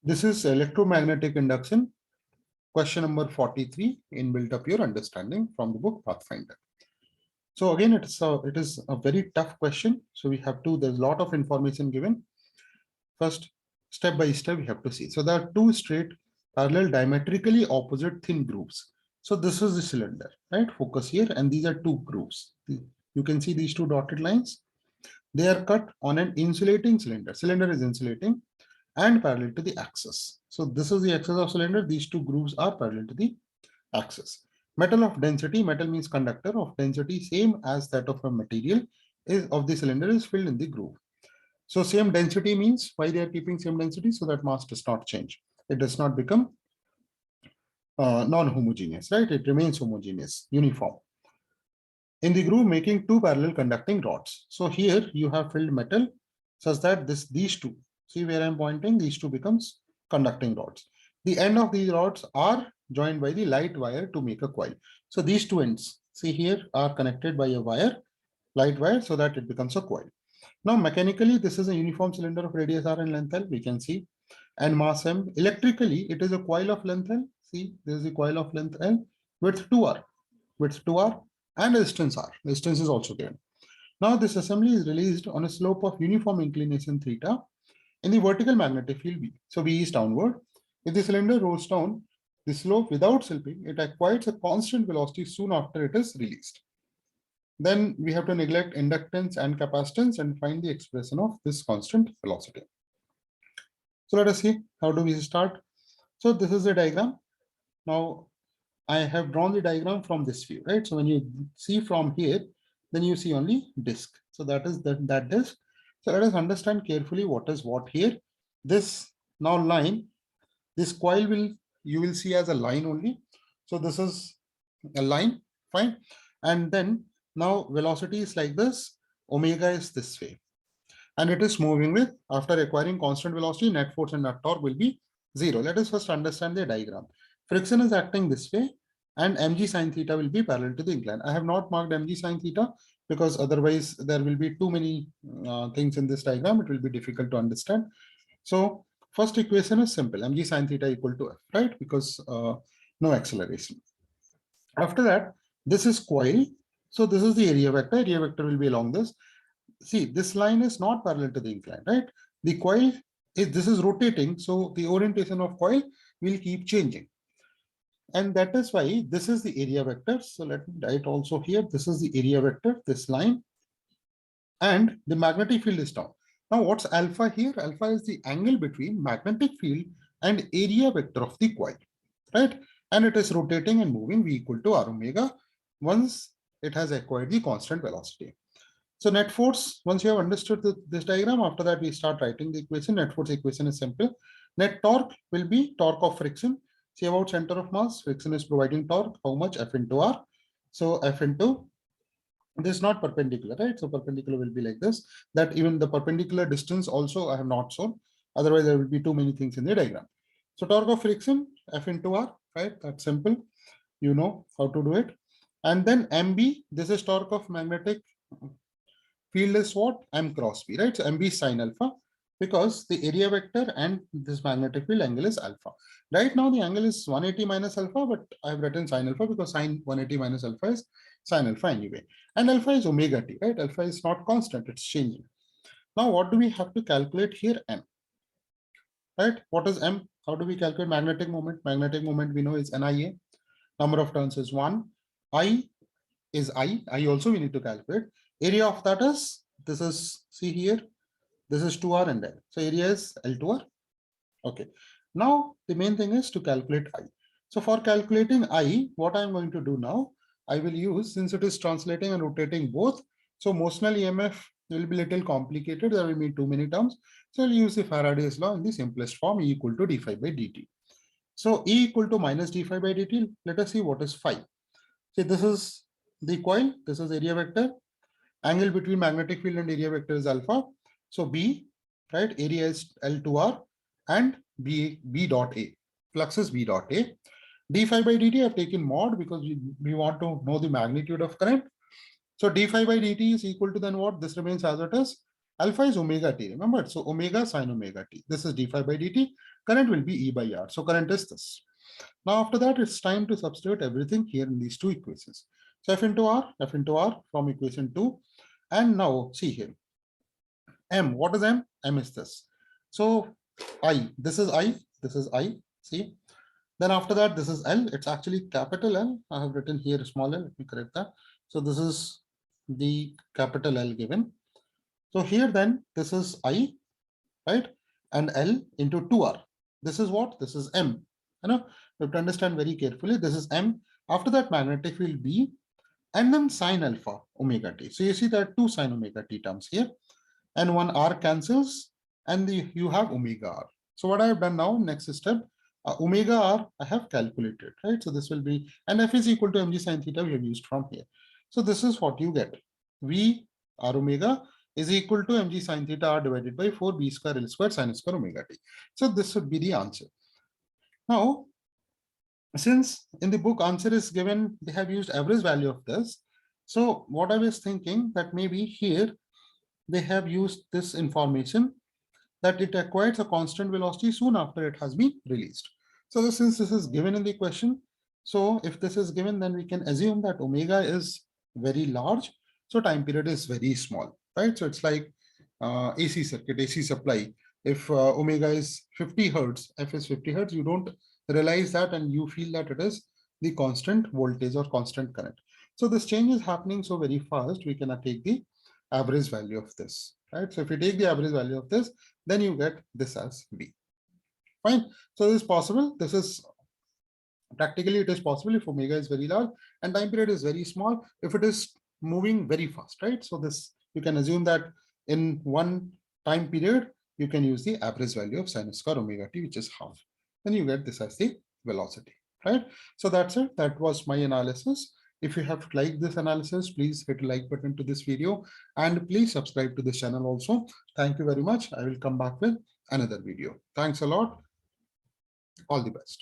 This is electromagnetic induction, question number 43 in Build Up Your Understanding from the book Pathfinder. So again, it is a very tough question. So we have to, there's a lot of information given. First, step by step, we have to see. So there are two straight parallel diametrically opposite thin grooves. So this is the cylinder, right? Focus here, and these are two grooves. You can see these two dotted lines. They are cut on an insulating cylinder. Cylinder is insulating and parallel to the axis. So this is the axis of cylinder. These two grooves are parallel to the axis. Metal of density, metal means conductor of density same as that of a material is of the cylinder is filled in the groove. So same density means why they are keeping same density, so that mass does not change. It does not become non-homogeneous, right? It remains homogeneous, uniform. In the groove, making two parallel conducting rods. So here you have filled metal such that these two, see where I'm pointing, these two becomes conducting rods. The end of these rods are joined by the light wire to make a coil. So these two ends, see here, are connected by a wire, light wire, so that it becomes a coil. Now mechanically, this is a uniform cylinder of radius r and length L, we can see, and mass m. Electrically, it is a coil of length L. See, there is a coil of length L, width 2r, width 2r, and distance r. Distance is also given. Now this assembly is released on a slope of uniform inclination theta in the vertical magnetic field V. So V is downward. If the cylinder rolls down the slope without slipping, it acquires a constant velocity soon after it is released. Then we have to neglect inductance and capacitance and find the expression of this constant velocity. So let us see, how do we start? So this is the diagram. Now I have drawn the diagram from this view, right? So when you see from here, then you see only disk. So that is that disk. So let us understand carefully what is what here. This now line, this coil you will see as a line only. So this is a line, fine. And then now velocity is like this, omega is this way. And it is moving with, after acquiring constant velocity, net force and net torque will be zero. Let us first understand the diagram. Friction is acting this way, and mg sine theta will be parallel to the incline. I have not marked mg sine theta because otherwise there will be too many things in this diagram. It will be difficult to understand. So first equation is simple, mg sine theta equal to f, right? Because no acceleration. After that, this is coil. So this is the area vector. Area vector will be along this. See, this line is not parallel to the incline, right? The coil is, this is rotating, so the orientation of coil will keep changing. And that is why this is the area vector. So let me write also here, this is the area vector, this line, and the magnetic field is down. Now what's alpha here? Alpha is the angle between magnetic field and area vector of the coil, right? And it is rotating and moving, V equal to r omega once it has acquired the constant velocity. So net force, once you have understood this diagram, after that we start writing the equation. Net force equation is simple. Net torque will be torque of friction. See about center of mass, friction is providing torque, how much? F into R. So F into, this is not perpendicular, right? So perpendicular will be like this, that even the perpendicular distance also I have not shown. Otherwise there will be too many things in the diagram. So torque of friction, F into R, right? That's simple. You know how to do it. And then MB, this is torque of magnetic field is what? M cross B, right? So MB is sine alpha, because the area vector and this magnetic field angle is alpha. Right now the angle is 180 minus alpha, but I've written sine alpha because sine 180 minus alpha is sine alpha anyway. And alpha is omega t, right? Alpha is not constant, it's changing. Now what do we have to calculate here? M, right? What is M? How do we calculate magnetic moment? Magnetic moment we know is NIA. Number of turns is 1. I is I also we need to calculate. Area of that is, this is, see here, this is 2R and L. So area is L2R. Okay. Now the main thing is to calculate I. So for calculating I, what I'm going to do now, I will use, since it is translating and rotating both, so motional EMF will be little complicated. There will be too many terms. So I'll use the Faraday's law in the simplest form, E equal to d phi by dt. So E equal to minus d phi by dt. Let us see what is phi. See, this is the coil, this is area vector. Angle between magnetic field and area vector is alpha. So B, right, area is L2R and B dot A. Flux is B dot A. D phi by dt I have taken mod because we want to know the magnitude of current. So d phi by dt is equal to then what? This remains as it is. Alpha is omega t, remember? So omega sine omega t. This is d phi by dt. Current will be E by R. So current is this. Now after that, it's time to substitute everything here in these two equations. So F into R from equation 2. And now see here. M, what is M? M is this. So I, this is I, this is I, see. Then after that, this is L, it's actually capital L. I have written here small l, let me correct that. So this is the capital L given. So here then, this is I, right? And L into 2R. This is what? This is M. You know, you have to understand very carefully. This is M. After that, magnetic field B, and then sine alpha omega t. So you see there are two sine omega t terms here, and one R cancels, and you have omega R. So what I have done now, next step, omega R I have calculated, right? So this will be, and F is equal to mg sine theta we have used from here. So this is what you get. V R omega is equal to mg sine theta R divided by 4 b square L square sine square omega t. So this would be the answer. Now, since in the book answer is given, they have used average value of this. So what I was thinking that maybe here they have used this information that it acquires a constant velocity soon after it has been released. So since this is given in the question, so if this is given, then we can assume that omega is very large. So time period is very small, right? So it's like AC circuit, AC supply. If omega is 50 hertz, F is 50 hertz, you don't realize that and you feel that it is the constant voltage or constant current. So this change is happening so very fast, we cannot take the average value of this, right? So if you take the average value of this, then you get this as B. Fine. So this is possible. This is practically it is possible if omega is very large and time period is very small, if it is moving very fast, right? So this you can assume that in one time period, you can use the average value of sine square omega t, which is half. Then you get this as the velocity, right? So that's it. That was my analysis. If you have liked this analysis, please hit like button to this video and please subscribe to this channel also. Thank you very much. I will come back with another video. Thanks a lot. All the best.